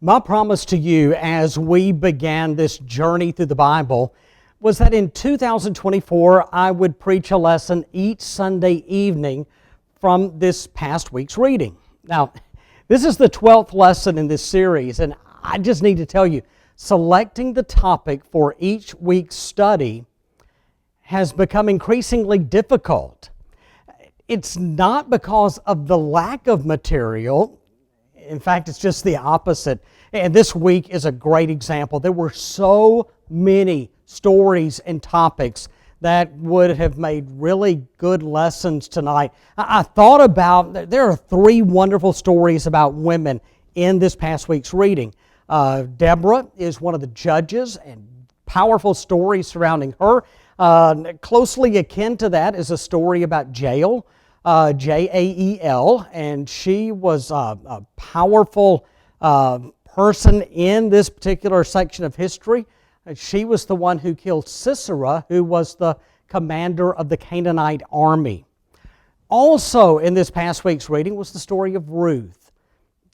My promise to you as we began this journey through the Bible was that in 2024 I would preach a lesson each Sunday evening from this past week's reading. Now, this is the 12th lesson in this series, and I just need to tell you, selecting the topic for each week's study has become increasingly difficult. It's not because of the lack of material. In fact, it's just the opposite. And this week is a great example. There were so many stories and topics that would have made really good lessons tonight. I thought about, there are three wonderful stories about women in this past week's reading. Deborah is one of the judges, and powerful stories surrounding her. Closely akin to that is a story about Jael, Jael, and she was a powerful person in this particular section of history. She was the one who killed Sisera, who was the commander of the Canaanite army. Also in this past week's reading was the story of Ruth.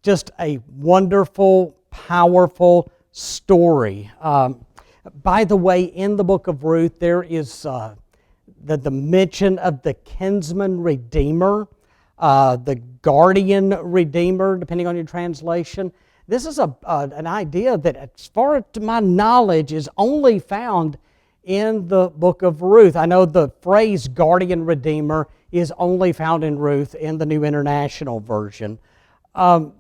Just a wonderful, powerful story. By the way, in the book of Ruth, there is the mention of the kinsman redeemer, the guardian redeemer, depending on your translation. This is an idea that, as far as to my knowledge, is only found in the book of Ruth. I know the phrase guardian redeemer is only found in Ruth in the New International Version. But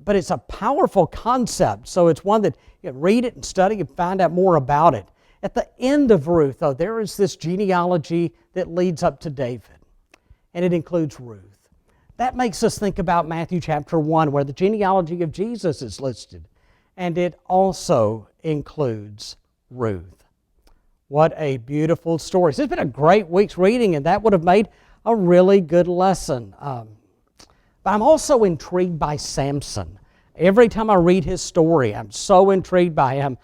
it's a powerful concept, so it's one that you can read it and study and find out more about it. At the end of Ruth, though, there is this genealogy that leads up to David, and it includes Ruth. That makes us think about Matthew chapter 1, where the genealogy of Jesus is listed, and it also includes Ruth. What a beautiful story. So it's been a great week's reading, and that would have made a really good lesson. But I'm also intrigued by Samson. Every time I read his story, I'm so intrigued by him.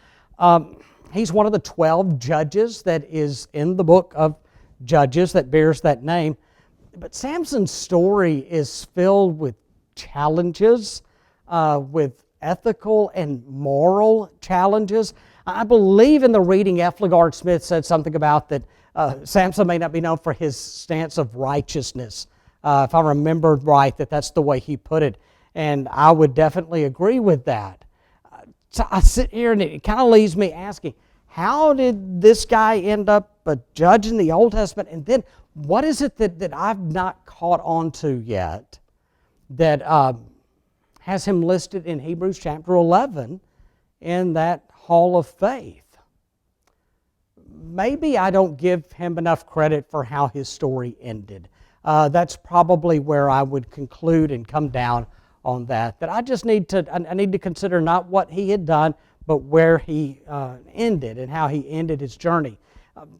He's one of the 12 judges that is in the book of Judges that bears that name. But Samson's story is filled with challenges, with ethical and moral challenges. I believe in the reading, Fleece Smith said something about that Samson may not be known for his stance of righteousness. If I remember right, that's the way he put it. And I would definitely agree with that. So I sit here and it kind of leaves me asking, how did this guy end up a judge in the Old Testament? And then what is it that I've not caught on to yet that has him listed in Hebrews chapter 11 in that hall of faith? Maybe I don't give him enough credit for how his story ended. That's probably where I would conclude and come down on that. That I just need to consider not what he had done, but where he ended and how he ended his journey.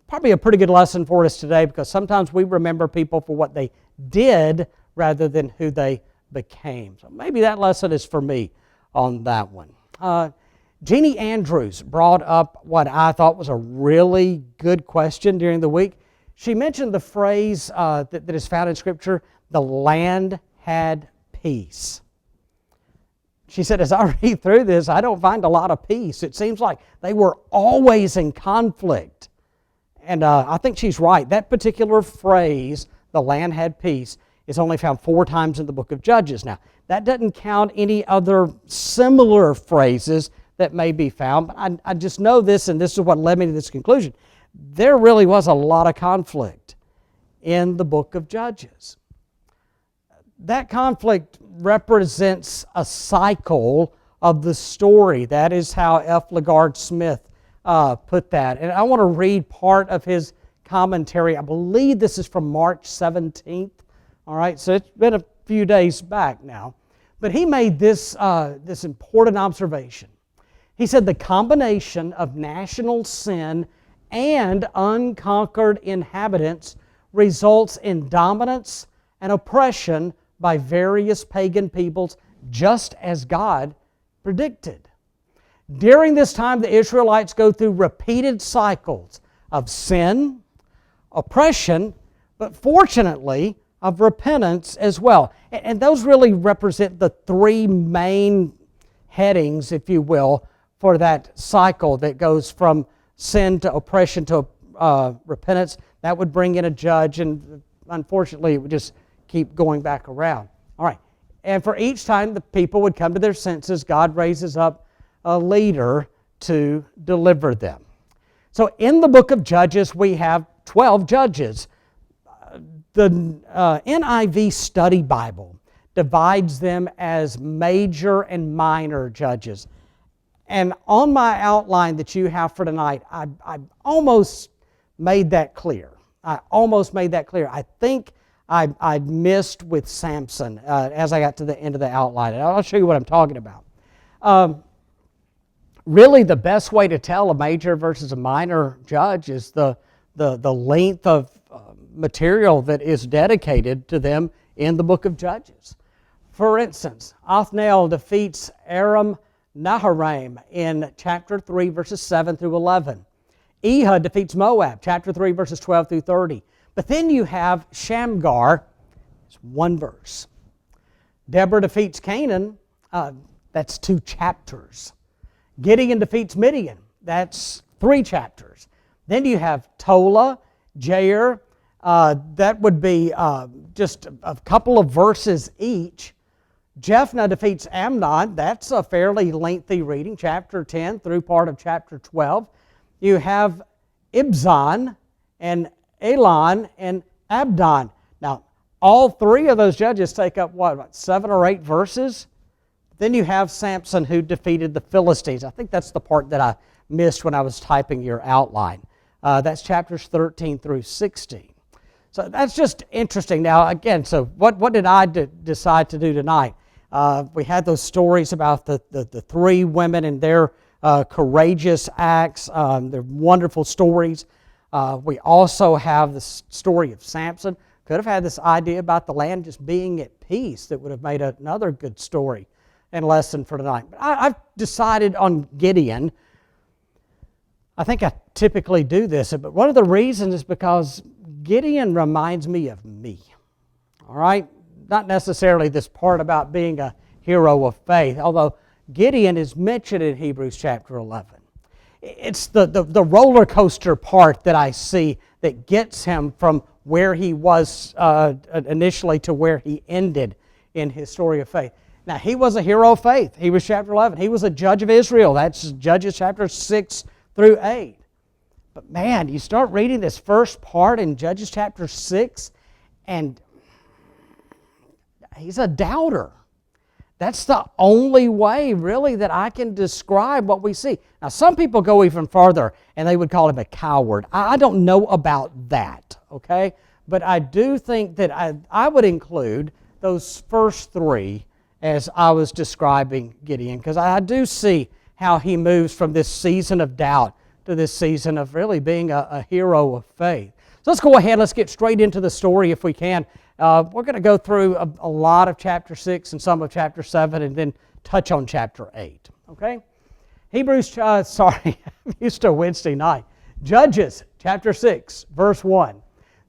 Probably a pretty good lesson for us today, because sometimes we remember people for what they did rather than who they became. So maybe that lesson is for me on that one. Jeannie Andrews brought up what I thought was a really good question during the week. She mentioned the phrase that is found in Scripture, the land had peace. She said, as I read through this, I don't find a lot of peace. It seems like they were always in conflict. And I think she's right. That particular phrase, the land had peace, is only found 4 times in the book of Judges. Now, that doesn't count any other similar phrases that may be found, but I just know this, and this is what led me to this conclusion. There really was a lot of conflict in the book of Judges. That conflict represents a cycle of the story. That is how Fleece Smith put that. And I want to read part of his commentary. I believe this is from March 17th. All right, so it's been a few days back now. But he made this important observation. He said the combination of national sin and unconquered inhabitants results in dominance and oppression by various pagan peoples, just as God predicted. During this time, the Israelites go through repeated cycles of sin, oppression, but fortunately, of repentance as well. And those really represent the three main headings, if you will, for that cycle that goes from sin to oppression to repentance. That would bring in a judge, and unfortunately, it would just keep going back around. All right. And for each time the people would come to their senses, God raises up a leader to deliver them. So in the book of Judges, we have 12 judges. The NIV Study Bible divides them as major and minor judges. And on my outline that you have for tonight, I almost made that clear. I think I missed with Samson as I got to the end of the outline. And I'll show you what I'm talking about. Really, the best way to tell a major versus a minor judge is the length of material that is dedicated to them in the book of Judges. For instance, Othniel defeats Aram Naharaim in chapter 3, verses 7 through 11. Ehud defeats Moab, chapter 3, verses 12 through 30. But then you have Shamgar, it's one verse. Deborah defeats Canaan, that's 2 chapters. Gideon defeats Midian, that's 3 chapters. Then you have Tola, Jair, that would be just a couple of verses each. Jephthah defeats Amnon, that's a fairly lengthy reading, chapter 10 through part of chapter 12. You have Ibzan and Elon and Abdon. Now, all 3 of those judges take up, what 7 or 8 verses? Then you have Samson, who defeated the Philistines. I think that's the part that I missed when I was typing your outline. That's chapters 13 through 16. So that's just interesting. Now, again, so what did I decide to do tonight? We had those stories about the 3 women and their courageous acts. They're wonderful stories. We also have the story of Samson. Could have had this idea about the land just being at peace that would have made another good story and lesson for tonight. But I've decided on Gideon. I think I typically do this, but one of the reasons is because Gideon reminds me of me. All right? Not necessarily this part about being a hero of faith, although Gideon is mentioned in Hebrews chapter 11. It's the roller coaster part that I see that gets him from where he was initially to where he ended in his story of faith. Now, he was a hero of faith. He was chapter 11. He was a judge of Israel. That's Judges chapter 6 through 8. But man, you start reading this first part in Judges chapter 6, and he's a doubter. That's the only way, really, that I can describe what we see. Now, some people go even farther, and they would call him a coward. I don't know about that, okay? But I do think that I would include those first 3 as I was describing Gideon, because I do see how he moves from this season of doubt to this season of really being a hero of faith. So let's go ahead, let's get straight into the story if we can. We're going to go through a lot of chapter 6 and some of chapter 7 and then touch on chapter 8, okay? I'm used to Wednesday night. Judges chapter 6, verse 1.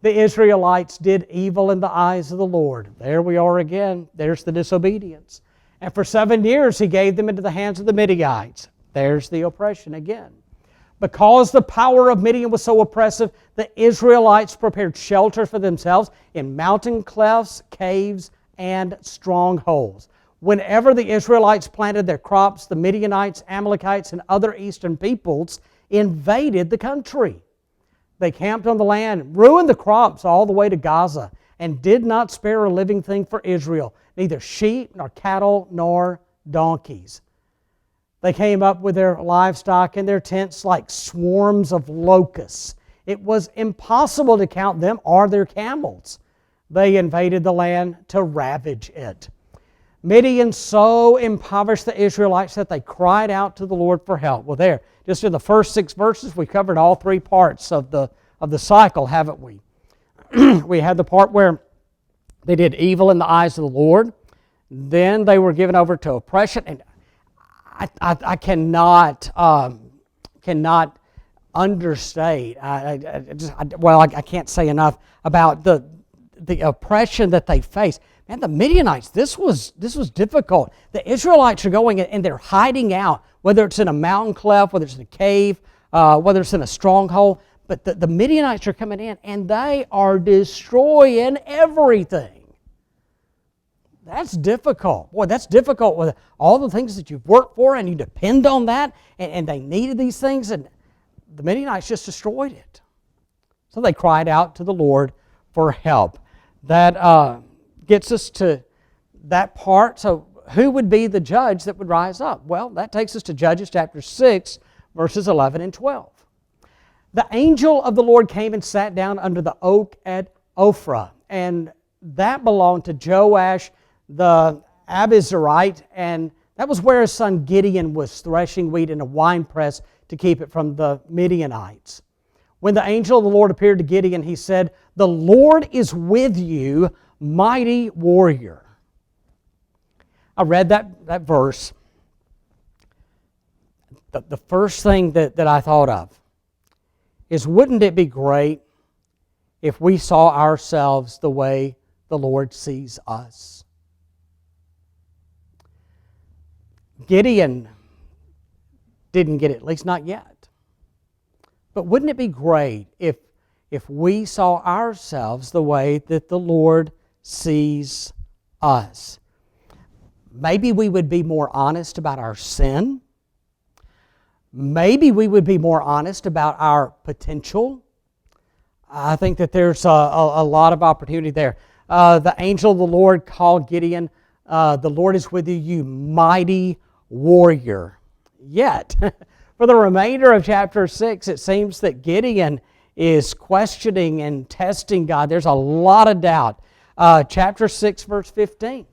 The Israelites did evil in the eyes of the Lord. There we are again. There's the disobedience. And for 7 years he gave them into the hands of the Midianites. There's the oppression again. Because the power of Midian was so oppressive, the Israelites prepared shelter for themselves in mountain clefts, caves, and strongholds. Whenever the Israelites planted their crops, the Midianites, Amalekites, and other eastern peoples invaded the country. They camped on the land, ruined the crops all the way to Gaza, and did not spare a living thing for Israel, neither sheep, nor cattle, nor donkeys. They came up with their livestock in their tents like swarms of locusts. It was impossible to count them or their camels. They invaded the land to ravage it. Midian so impoverished the Israelites that they cried out to the Lord for help. Well, there, just in the first 6 verses, we covered all 3 parts of the cycle, haven't we? We had the part where they did evil in the eyes of the Lord. Then they were given over to oppression. And I cannot understate. I can't say enough about the oppression that they faced. And the Midianites, this was difficult. The Israelites are going and they're hiding out, whether it's in a mountain cleft, whether it's in a cave, whether it's in a stronghold. But the Midianites are coming in and they are destroying everything. That's difficult. Boy, that's difficult with all the things that you've worked for and you depend on that, and they needed these things, and the Midianites just destroyed it. So they cried out to the Lord for help. That gets us to that part. So who would be the judge that would rise up? Well, that takes us to Judges chapter 6, verses 11 and 12. The angel of the Lord came and sat down under the oak at Ophrah, and that belonged to Joash the Abizarite, and that was where his son Gideon was threshing wheat in a winepress to keep it from the Midianites. When the angel of the Lord appeared to Gideon, he said, "The Lord is with you, mighty warrior." I read that verse. The first thing that I thought of is, wouldn't it be great if we saw ourselves the way the Lord sees us? Gideon didn't get it, at least not yet. But wouldn't it be great if we saw ourselves the way that the Lord sees us? Maybe we would be more honest about our sin. Maybe we would be more honest about our potential. I think that there's a lot of opportunity there. The angel of the Lord called Gideon, "The Lord is with you, you mighty warrior." Yet, for the remainder of chapter 6, it seems that Gideon is questioning and testing God. There's a lot of doubt. Chapter 6, verse 15.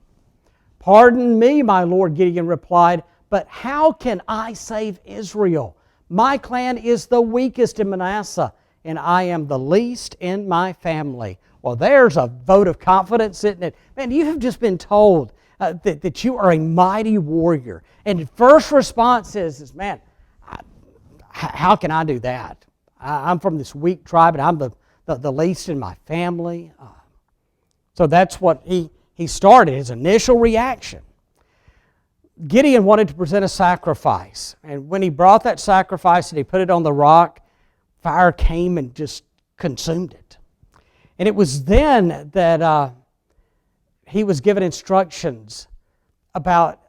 "Pardon me, my Lord," Gideon replied, "but how can I save Israel? My clan is the weakest in Manasseh, and I am the least in my family." Well, there's a vote of confidence, isn't it? Man, you have just been told that you are a mighty warrior. And the first response is man, how can I do that? I'm from this weak tribe, and I'm the least in my family. So that's what he started, his initial reaction. Gideon wanted to present a sacrifice. And when he brought that sacrifice and he put it on the rock, fire came and just consumed it. And it was then that he was given instructions about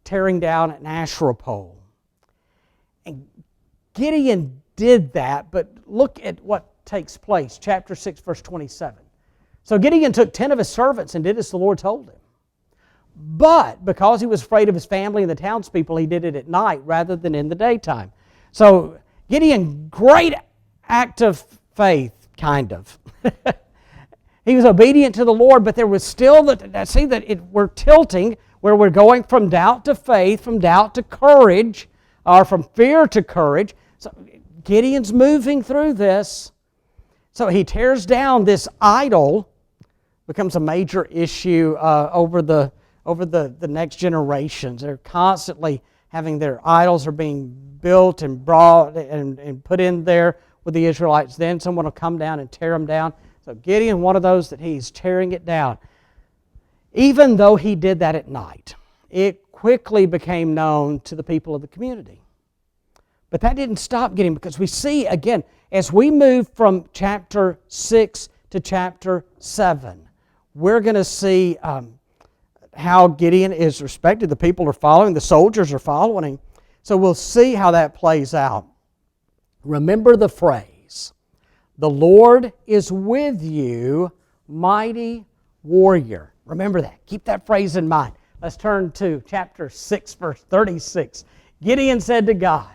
tearing down an Asherah pole. And Gideon did that, but look at what takes place. Chapter 6, verse 27. "So Gideon took 10 of his servants and did as the Lord told him. But because he was afraid of his family and the townspeople, he did it at night rather than in the daytime." So Gideon, great act of faith, kind of. He was obedient to the Lord, but there was still we're tilting where we're going from doubt to faith, from doubt to courage, or from fear to courage. So Gideon's moving through this. So he tears down this idol, becomes a major issue over the next generations. They're constantly having their idols are being built and brought and put in there with the Israelites. Then someone will come down and tear them down. So Gideon, one of those that he's tearing it down. Even though he did that at night, it quickly became known to the people of the community. But that didn't stop Gideon, because we see, again, as we move from chapter 6 to chapter 7, we're going to see how Gideon is respected. The people are following, the soldiers are following. So we'll see how that plays out. Remember the phrase, "The Lord is with you, mighty warrior." Remember that. Keep that phrase in mind. Let's turn to chapter 6, verse 36. Gideon said to God,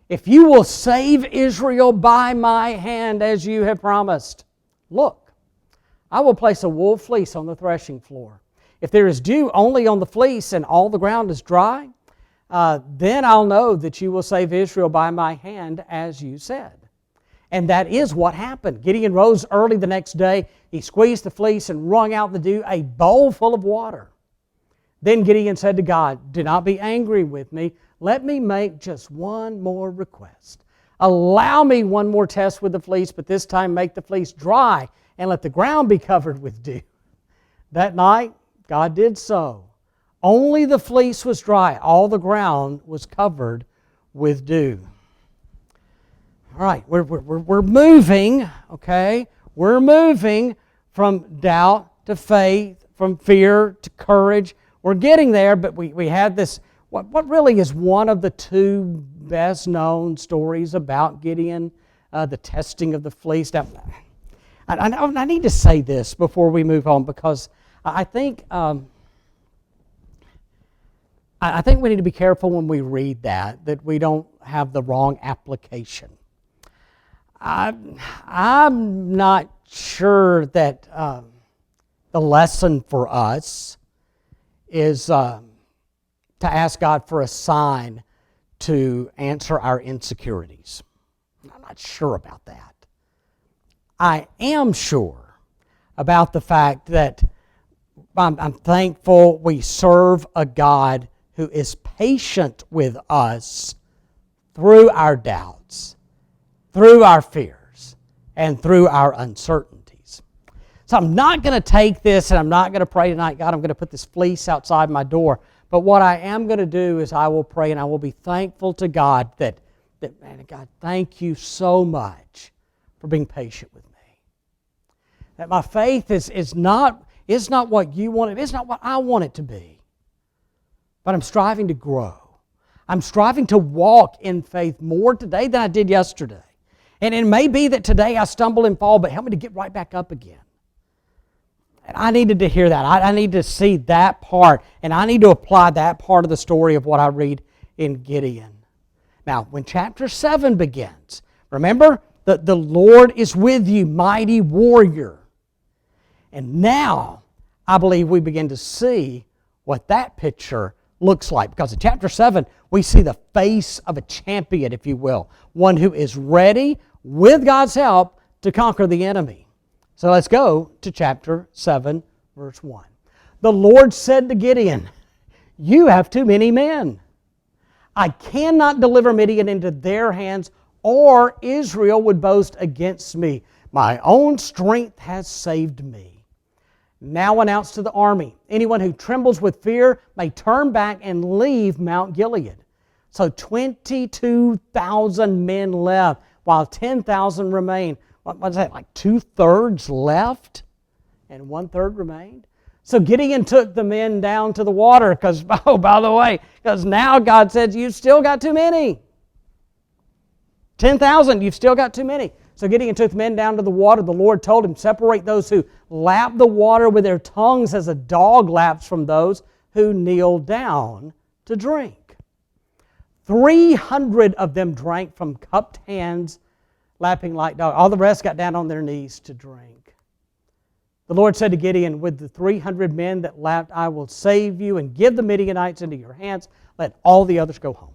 "If you will save Israel by my hand as you have promised, look, I will place a wool fleece on the threshing floor. If there is dew only on the fleece and all the ground is dry, then I'll know that you will save Israel by my hand as you said." And that is what happened. Gideon rose early the next day. He squeezed the fleece and wrung out the dew, a bowl full of water. Then Gideon said to God, "Do not be angry with me. Let me make just one more request. Allow me one more test with the fleece, but this time make the fleece dry and let the ground be covered with dew." That night, God did so. Only the fleece was dry. All the ground was covered with dew. All right, we're moving, okay? We're moving from doubt to faith, from fear to courage. We're getting there, but we had this, what really is one of the two best known stories about Gideon, the testing of the fleece. Now, I need to say this before we move on, because I think we need to be careful when we read that we don't have the wrong application. I'm not sure that the lesson for us is to ask God for a sign to answer our insecurities. I'm not sure about that. I am sure about the fact that I'm thankful we serve a God who is patient with us through our doubts, through our fears, and through our uncertainties. So I'm not going to take this and I'm not going to pray tonight, God, I'm going to put this fleece outside my door. But what I am going to do is I will pray and I will be thankful to God that man, God, thank you so much for being patient with me. That my faith is not what you want it, it's not what I want it to be. But I'm striving to grow. I'm striving to walk in faith more today than I did yesterday. And it may be that today I stumble and fall, but help me to get right back up again. And I needed to hear that. I need to see that part, and I need to apply that part of the story of what I read in Gideon. Now, when chapter 7 begins, remember that the Lord is with you, mighty warrior. And now, I believe we begin to see what that picture looks like. Because in chapter 7, we see the face of a champion, if you will. One who is ready, with God's help, to conquer the enemy. So let's go to chapter 7, verse 1. The Lord said to Gideon, "You have too many men. I cannot deliver Midian into their hands, or Israel would boast against me. My own strength has saved me. Now announce to the army, anyone who trembles with fear may turn back and leave Mount Gilead." So 22,000 men left, while 10,000 remained. What is that, like 2/3 left? And 1/3 remained? So Gideon took the men down to the water, because, oh, by the way, because now God says, you've still got too many. 10,000, you've still got too many. So Gideon took the men down to the water. The Lord told him, separate those who lap the water with their tongues as a dog laps from those who kneel down to drink. 300 of them drank from cupped hands, lapping like dogs. All the rest got down on their knees to drink. The Lord said to Gideon, with the 300 men that lapped, I will save you and give the Midianites into your hands. Let all the others go home.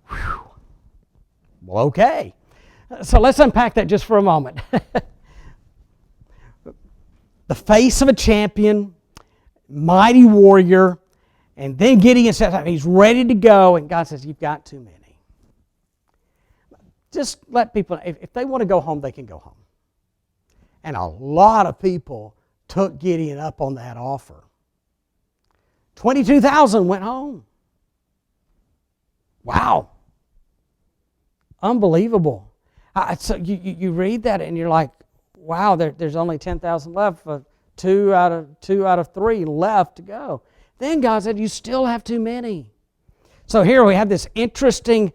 Whew. Well, okay. So let's unpack that just for a moment. The face of a champion, mighty warrior, and then Gideon says he's ready to go, and God says, you've got too many. Just let people, if they want to go home, they can go home. And a lot of people took Gideon up on that offer. 22,000 went home. Wow. Unbelievable. So you read that and you're like, wow, there's only 10,000 left. Two out of three left to go. Then God said, you still have too many. So here we have this interesting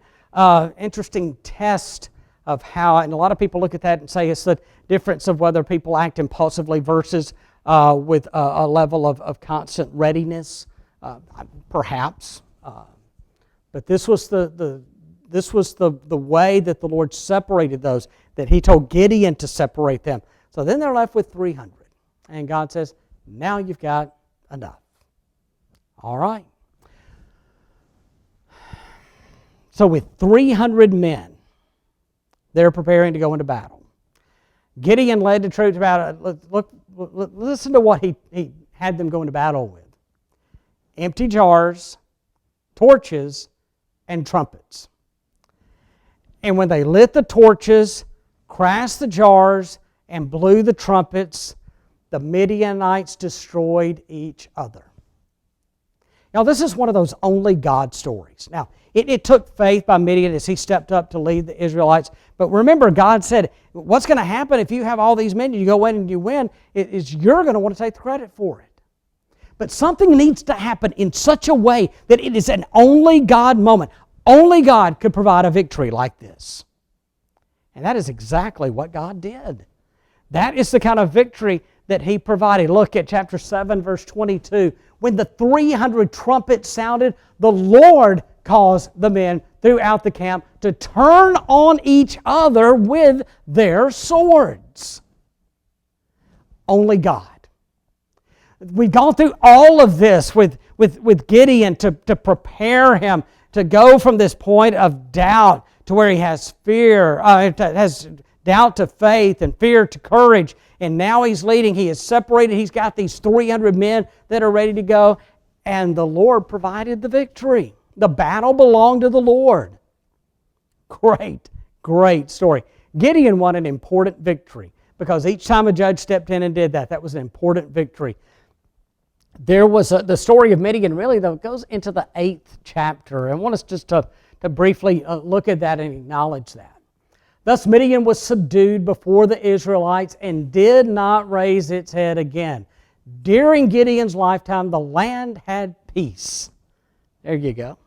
test of how, and a lot of people look at that and say it's the difference of whether people act impulsively versus with a level of constant readiness, perhaps. But this was the way that the Lord separated those, that He told Gideon to separate them. So then they're left with 300. And God says, now you've got enough. All right. So with 300 men, they're preparing to go into battle. Gideon led the troops about. Listen to what he had them go into battle with. Empty jars, torches, and trumpets. And when they lit the torches, crashed the jars, and blew the trumpets, the Midianites destroyed each other. Now, this is one of those only God stories. Now, it took faith by Midian as he stepped up to lead the Israelites. But remember, God said, what's going to happen if you have all these men, you go in and you win, is you're going to want to take the credit for it. But something needs to happen in such a way that it is an only God moment. Only God could provide a victory like this. And that is exactly what God did. That is the kind of victory that He provided. Look at chapter 7, verse 22. When the 300 trumpets sounded, the Lord caused the men throughout the camp to turn on each other with their swords. Only God. We've gone through all of this with Gideon to prepare him to go from this point of doubt to where he has fear, has doubt to faith and fear to courage. And now he's leading. He is separated. He's got these 300 men that are ready to go. And the Lord provided the victory. The battle belonged to the Lord. Great story. Gideon won an important victory because each time a judge stepped in and did that, that was an important victory. There was the story of Midian really, though, goes into the 8th chapter. I want us just to briefly look at that and acknowledge that. Thus Midian was subdued before the Israelites and did not raise its head again. During Gideon's lifetime, the land had peace. There you go.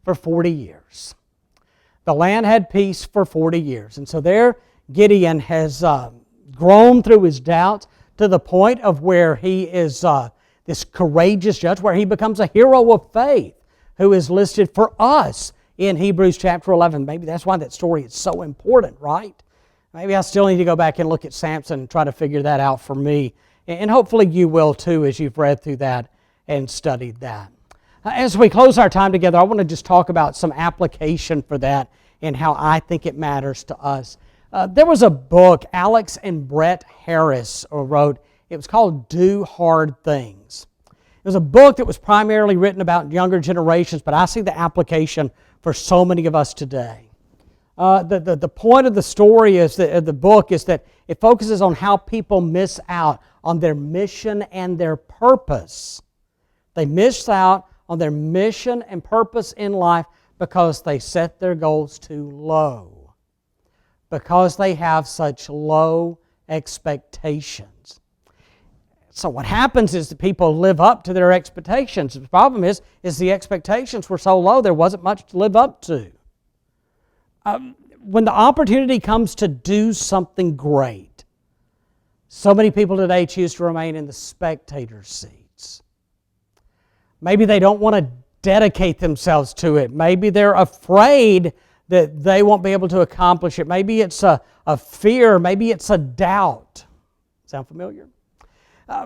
For 40 years. The land had peace for 40 years. And so there Gideon has grown through his doubts to the point of where he is this courageous judge, where he becomes a hero of faith who is listed for us in Hebrews chapter 11. Maybe that's why that story is so important, right? Maybe I still need to go back and look at Samson and try to figure that out for me. And hopefully you will too as you've read through that and studied that. As we close our time together, I want to just talk about some application for that and how I think it matters to us. There was a book Alex and Brett Harris wrote. It was called Do Hard Things. It was a book that was primarily written about younger generations, but I see the application for so many of us today. The point of the story is that the book is that it focuses on how people miss out on their mission and their purpose. They miss out on their mission and purpose in life because they set their goals too low, because they have such low expectations. So what happens is that people live up to their expectations. The problem is the expectations were so low there wasn't much to live up to. When the opportunity comes to do something great, so many people today choose to remain in the spectator seats. Maybe they don't want to dedicate themselves to it. Maybe they're afraid that they won't be able to accomplish it. Maybe it's a fear. Maybe it's a doubt. Sound familiar?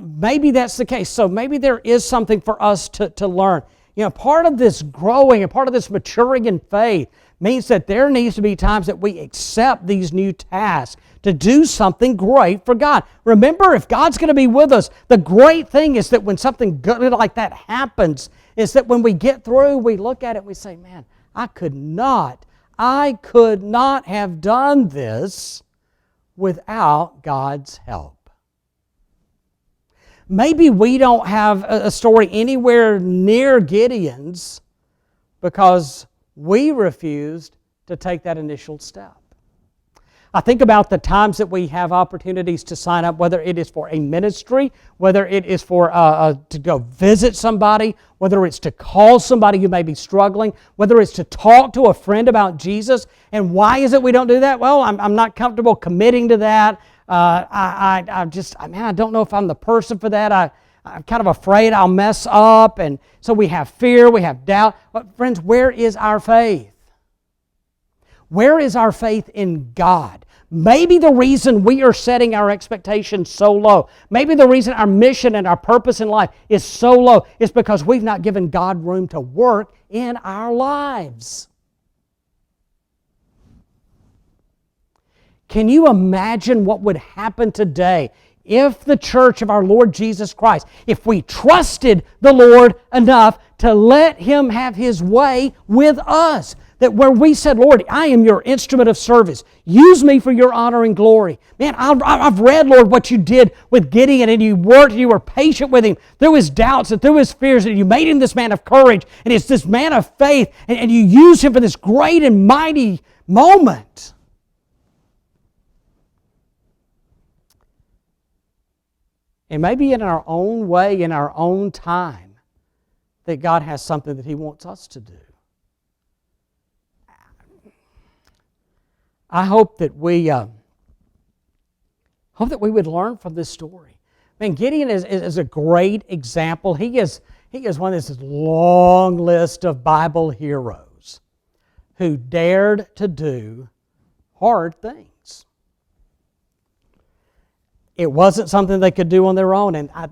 Maybe that's the case. So maybe there is something for us to learn. You know, part of this growing and part of this maturing in faith means that there needs to be times that we accept these new tasks to do something great for God. Remember, if God's going to be with us, the great thing is that when something good like that happens, is that when we get through, we look at it and we say, man, I could not have done this without God's help. Maybe we don't have a story anywhere near Gideon's because we refused to take that initial step. I think about the times that we have opportunities to sign up, whether it is for a ministry, whether it is for to go visit somebody, whether it's to call somebody who may be struggling, whether it's to talk to a friend about Jesus. And why is it we don't do that? Well, I'm not comfortable committing to that. I don't know if I'm the person for that. I'm kind of afraid I'll mess up. And so we have fear, we have doubt. But friends, where is our faith? Where is our faith in God? Maybe the reason we are setting our expectations so low, maybe the reason our mission and our purpose in life is so low is because we've not given God room to work in our lives. Can you imagine what would happen today if the church of our Lord Jesus Christ, if we trusted the Lord enough to let Him have His way with us? That where we said, Lord, I am your instrument of service. Use me for your honor and glory. Man, I've read, Lord, what you did with Gideon, and you worked, you were patient with him through his doubts and through his fears, and you made him this man of courage, and he's this man of faith, and you used him for this great and mighty moment. And maybe in our own way, in our own time, that God has something that He wants us to do. I hope that we would learn from this story. I mean, Gideon is a great example. He is one of this long list of Bible heroes who dared to do hard things. It wasn't something they could do on their own, and I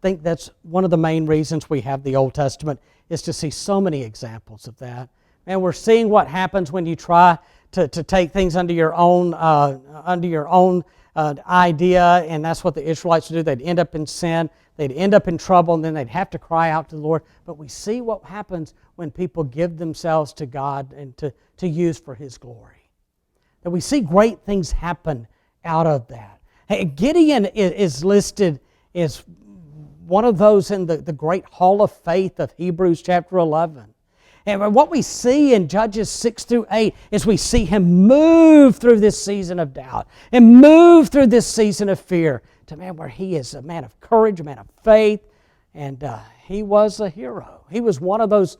think that's one of the main reasons we have the Old Testament, is to see so many examples of that. And we're seeing what happens when you try to take things under your own idea, and that's what the Israelites would do. They'd end up in sin, they'd end up in trouble, and then they'd have to cry out to the Lord. But we see what happens when people give themselves to God and to use for His glory. That we see great things happen out of that. Hey, Gideon is listed as one of those in the great hall of faith of Hebrews chapter 11. And what we see in Judges 6 through 8 is we see him move through this season of doubt and move through this season of fear to where he is a man of courage, a man of faith, and he was a hero. He was one of those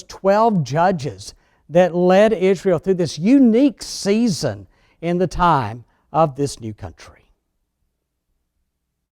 12 judges that led Israel through this unique season in the time of this new country.